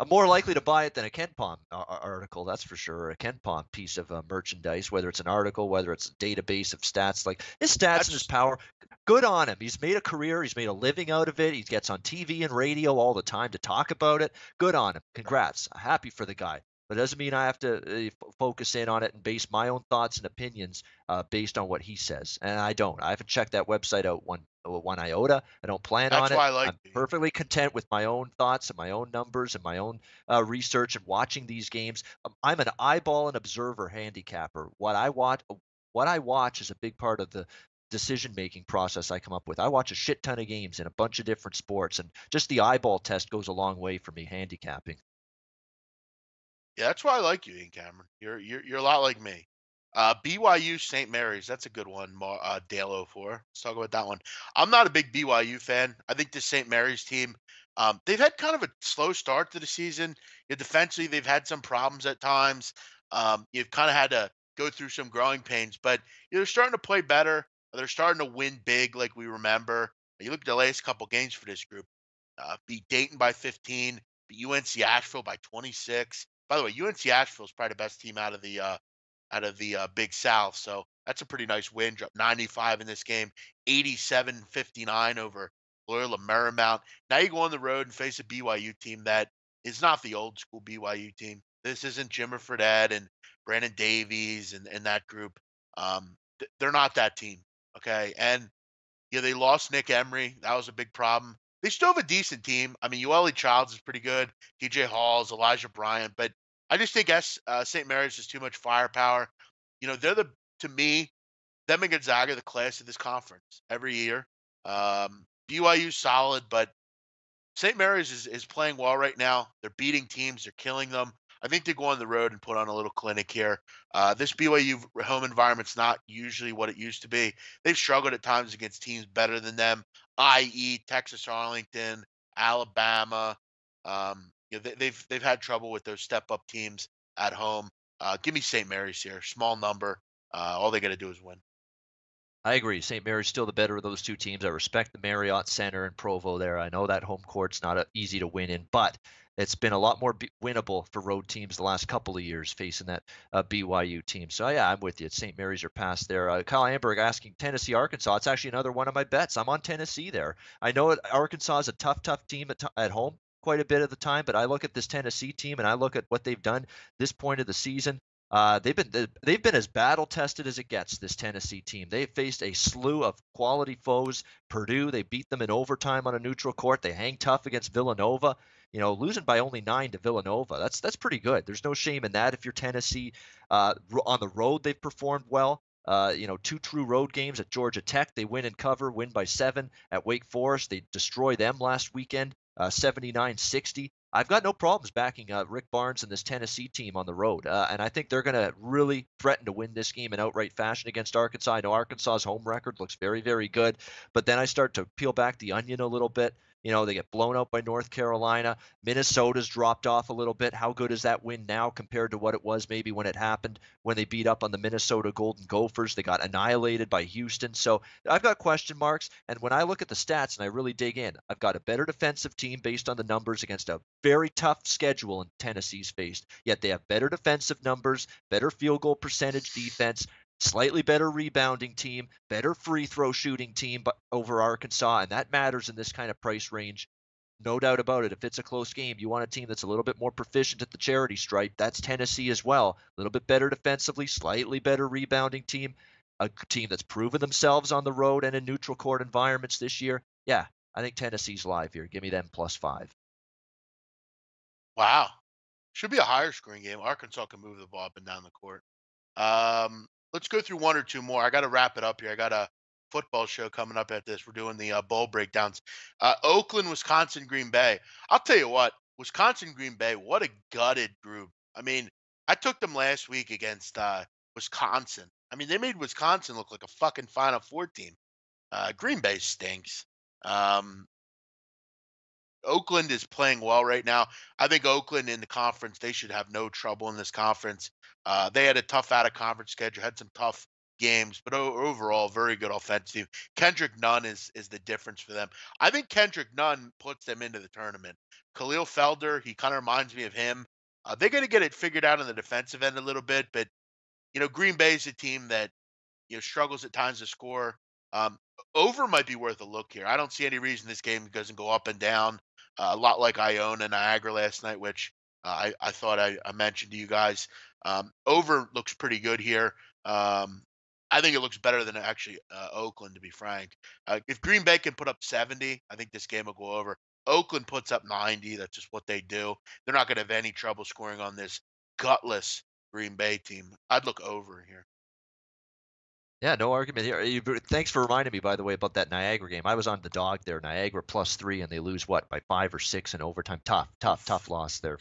I'm more likely to buy it than a Ken Palm article, that's for sure. Or a Ken Palm piece of merchandise, whether it's an article, whether it's a database of stats. Like his stats and his That's power, good on him. He's made a career. He's made a living out of it. He gets on TV and radio all the time to talk about it. Good on him. Congrats. Happy for the guy. But it doesn't mean I have to focus in on it and base my own thoughts and opinions based on what he says. And I don't. I haven't checked that website out one iota. I don't plan on that's it. why I like I'm you. Ian. perfectly content with my own thoughts and my own numbers and my own research and watching these games. I'm an eyeball and observer handicapper. What I watch is a big part of the decision making process I come up with. I watch a shit ton of games in a bunch of different sports, and just the eyeball test goes a long way for me handicapping. Yeah, that's why I like you, Ian Cameron. You're a lot like me. BYU St. Mary's, that's a good one. Dale 04. Let's talk about that one. I'm not a big BYU fan. I think the St. Mary's team, they've had kind of a slow start to the season. Defensively, they've had some problems at times. You've kind of had to go through some growing pains, but they're starting to play better. They're starting to win big, like we remember. You look at the last couple games for this group. Beat Dayton by 15, beat UNC Asheville by 26. By the way, UNC Asheville is probably the best team out of the Big South, so that's a pretty nice win. Dropped 95 in this game, 87-59 over Loyola Marymount. Now you go on the road and face a BYU team that is not the old school BYU team. This isn't Jimmer Fredette and Brandon Davies and that group. They're not that team, okay? And they lost Nick Emery. That was a big problem. They still have a decent team. I mean, Ueli Childs is pretty good. TJ Halls, Elijah Bryant, but I just think St. Mary's is too much firepower. They're to me, them and Gonzaga, the class of this conference every year. BYU's solid, but St. Mary's is playing well right now. They're beating teams. They're killing them. I think they go on the road and put on a little clinic here. This BYU home environment's not usually what it used to be. They've struggled at times against teams better than them, i.e., Texas Arlington, Alabama. They've had trouble with those step up teams at home. Give me St. Mary's here, small number. All they got to do is win. I agree. St. Mary's still the better of those two teams. I respect the Marriott Center in Provo there. I know that home court's not easy to win in, but it's been a lot more winnable for road teams the last couple of years facing that BYU team. So, yeah, I'm with you. St. Mary's are past there. Kyle Amberg asking Tennessee, Arkansas. It's actually another one of my bets. I'm on Tennessee there. I know Arkansas is a tough team at home quite a bit of the time, but I look at this Tennessee team and I look at what they've done this point of the season. They've been as battle tested as it gets. This Tennessee team. They've faced a slew of quality foes. Purdue, they beat them in overtime on a neutral court. They hang tough against Villanova. Losing by only 9 to Villanova. That's pretty good. There's no shame in that. If you're Tennessee, on the road they've performed well. 2 true road games at Georgia Tech. They win and cover, win by 7 at Wake Forest. They destroy them last weekend, 79-60. I've got no problems backing Rick Barnes and this Tennessee team on the road, and I think they're going to really threaten to win this game in outright fashion against Arkansas. I know Arkansas's home record looks very, very good, but then I start to peel back the onion a little bit. They get blown out by North Carolina. Minnesota's dropped off a little bit. How good is that win now compared to what it was maybe when it happened when they beat up on the Minnesota Golden Gophers? They got annihilated by Houston. So I've got question marks. And when I look at the stats and I really dig in, I've got a better defensive team based on the numbers against a very tough schedule in Tennessee's faced. Yet they have better defensive numbers, better field goal percentage defense, slightly better rebounding team, better free throw shooting team but over Arkansas, and that matters in this kind of price range. No doubt about it. If it's a close game, you want a team that's a little bit more proficient at the charity stripe. That's Tennessee as well. A little bit better defensively, slightly better rebounding team, a team that's proven themselves on the road and in neutral court environments this year. Yeah, I think Tennessee's live here. Give me them +5. Wow. Should be a higher scoring game. Arkansas can move the ball up and down the court. Let's go through one or two more. I got to wrap it up here. I got a football show coming up at this. We're doing the bowl breakdowns. Oakland, Wisconsin, Green Bay. I'll tell you what, Wisconsin, Green Bay, what a gutted group. I mean, I took them last week against Wisconsin. I mean, they made Wisconsin look like a fucking Final Four team. Green Bay stinks. Um, Oakland is playing well right now. I think Oakland in the conference, they should have no trouble in this conference. They had a tough out of conference schedule, had some tough games, but overall, very good offensive team. Kendrick Nunn is the difference for them. I think Kendrick Nunn puts them into the tournament. Khalil Felder, he kind of reminds me of him. They're going to get it figured out on the defensive end a little bit, but Green Bay is a team that struggles at times to score. Um, Over might be worth a look here. I don't see any reason this game doesn't go up and down. A lot like Iona Niagara last night, which I thought I mentioned to you guys. Over looks pretty good here. I think it looks better than actually Oakland, to be frank. If Green Bay can put up 70, I think this game will go over. Oakland puts up 90. That's just what they do. They're not going to have any trouble scoring on this gutless Green Bay team. I'd look over here. Yeah, no argument here. Thanks for reminding me, by the way, about that Niagara game. I was on the dog there. Niagara +3, and they lose what by 5 or 6 in overtime. Tough, tough, Oof. tough loss there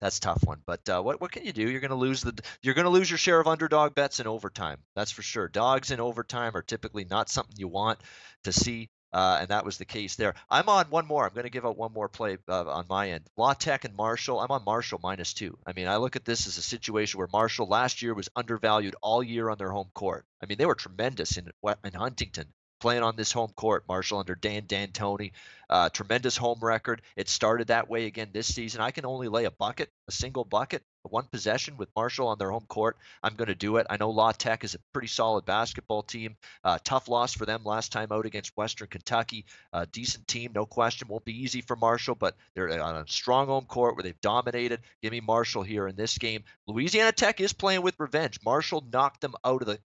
that's a tough one. But what can you do? You're gonna lose your share of underdog bets in overtime. That's for sure. Dogs in overtime are typically not something you want to see. And that was the case there. I'm on one more. I'm going to give out one more play on my end. La Tech and Marshall. I'm on Marshall -2. I mean, I look at this as a situation where Marshall last year was undervalued all year on their home court. I mean, they were tremendous in Huntington playing on this home court. Marshall under Dan D'Antoni, tremendous home record. It started that way again this season. I can only lay a single bucket, one possession with Marshall on their home court. I'm going to do it. I know La Tech is a pretty solid basketball team. Tough loss for them last time out against Western Kentucky. Decent team, no question. Won't be easy for Marshall, but they're on a strong home court where they've dominated. Give me Marshall here in this game. Louisiana Tech is playing with revenge. Marshall knocked them out of the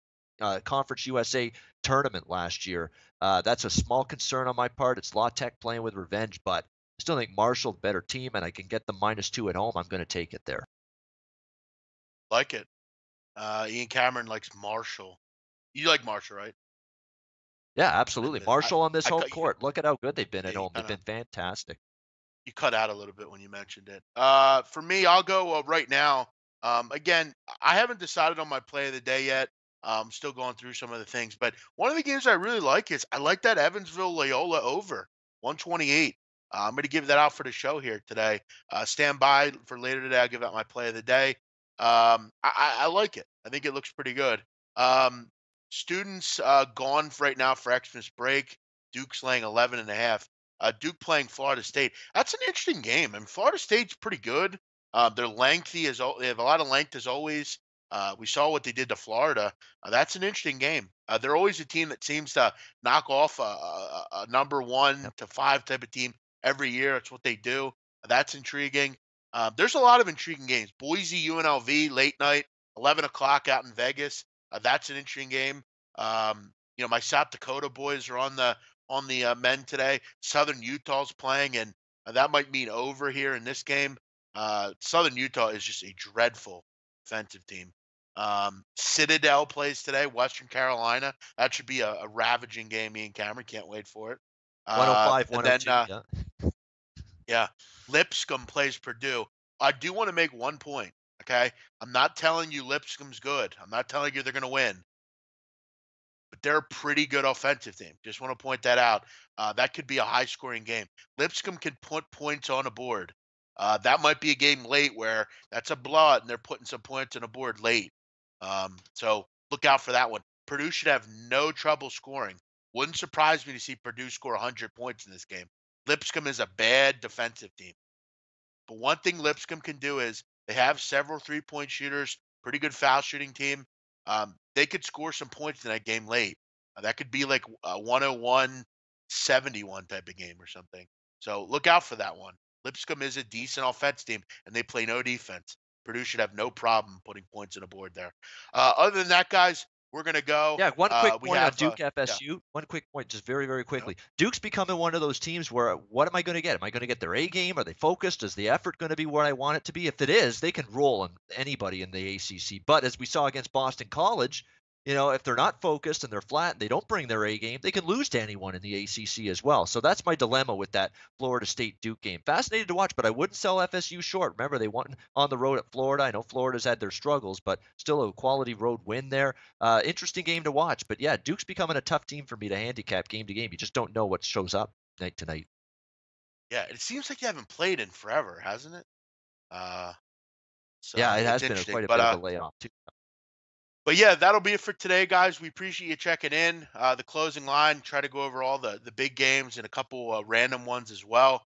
Conference USA tournament last year. That's a small concern on my part. It's La Tech playing with revenge, but I still think Marshall the better team, and I can get the -2 at home. I'm going to take it there. Like it. Ian Cameron likes Marshall. You like Marshall, right? Yeah, I absolutely. missed. Marshall on this I home cut court. Look at how good they've been yeah, at home. They've been fantastic. you cut out a little bit when you mentioned it. For me, I'll go right now. Again, I haven't decided on my play of the day yet. I'm still going through some of the things, but one of the games I really like is I like that Evansville Loyola over 128. I'm going to give that out for the show here today. Stand by for later today. I'll give out my play of the day. I like it. I think it looks pretty good. Um, Students gone right now for Xmas break. Duke's laying 11.5. Duke playing Florida State. That's an interesting game. And Florida State's pretty good. They're lengthy they have a lot of length as always. We saw what they did to Florida. That's an interesting game. They're always a team that seems to knock off a number one Yep. to five type of team every year. It's what they do. That's intriguing. There's a lot of intriguing games. Boise UNLV late night, 11 o'clock out in Vegas. That's an interesting game. My South Dakota boys are on the men today. Southern Utah's playing, and that might mean over here in this game. Southern Utah is just a dreadful defensive team. Citadel plays today, Western Carolina. That should be a ravaging game. Me and Cameron can't wait for it. 105, And then, 102. Yeah. yeah, Lipscomb plays Purdue. I do want to make one point. Okay, I'm not telling you Lipscomb's good. I'm not telling you they're going to win. But they're a pretty good offensive team. Just want to point that out. That could be a high scoring game. Lipscomb can put points on a board. That might be a game late where that's a blowout and they're putting some points on a board late. So look out for that one. Purdue should have no trouble scoring. Wouldn't surprise me to see Purdue score 100 points in this game. Lipscomb is a bad defensive team. But one thing Lipscomb can do is they have several 3-point shooters, pretty good foul shooting team. They could score some points in that game late. That could be like a 101-71 type of game or something. So look out for that one. Lipscomb is a decent offense team, and they play no defense. Purdue should have no problem putting points on the board there. Other than that, guys, we're gonna go. Yeah, one quick We point on have Duke yeah, FSU. One quick point, just very, very you know, quickly. Duke's becoming one of those teams where what am I going to get? Am I going to get their A game? Are they focused? Is the effort going to be where I want it to be? If it is, they can roll on anybody in the ACC. But as we saw against Boston College, if they're not focused and they're flat and they don't bring their A game, they can lose to anyone in the ACC as well. So that's my dilemma with that Florida State Duke game. Fascinated to watch, but I wouldn't sell FSU short. Remember, they won on the road at Florida. I know Florida's had their struggles, but still a quality road win there. Interesting game to watch. But yeah, Duke's becoming a tough team for me to handicap game to game. You just don't know what shows up night to night. yeah. It seems like you haven't played in forever, hasn't it? Uh, Yeah, so it it's has been quite interesting, a bit of a layoff too. but yeah, that'll be it for today, guys. We appreciate you checking in. The closing line, try to go over all the big games and a couple random ones as well.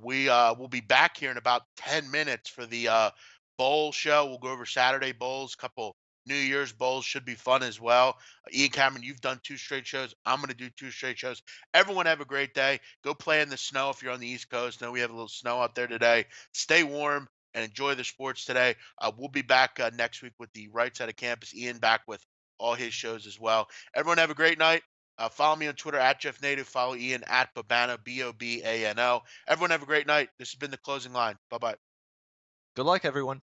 We will be back here in about 10 minutes for the bowl show. We'll go over Saturday bowls, couple New Year's bowls should be fun as well. Ian Cameron, you've done 2 straight shows. I'm going to do 2 straight shows. Everyone have a great day. Go play in the snow if you're on the East Coast. I know we have a little snow out there today. Stay warm and enjoy the sports today. We'll be back next week with the right side of campus. Ian back with all his shows as well. Everyone have a great night. Follow me on Twitter at Jeff Native. Follow Ian at Babano, Bobano. Everyone have a great night. This has been the closing line. Bye bye. Good luck, everyone.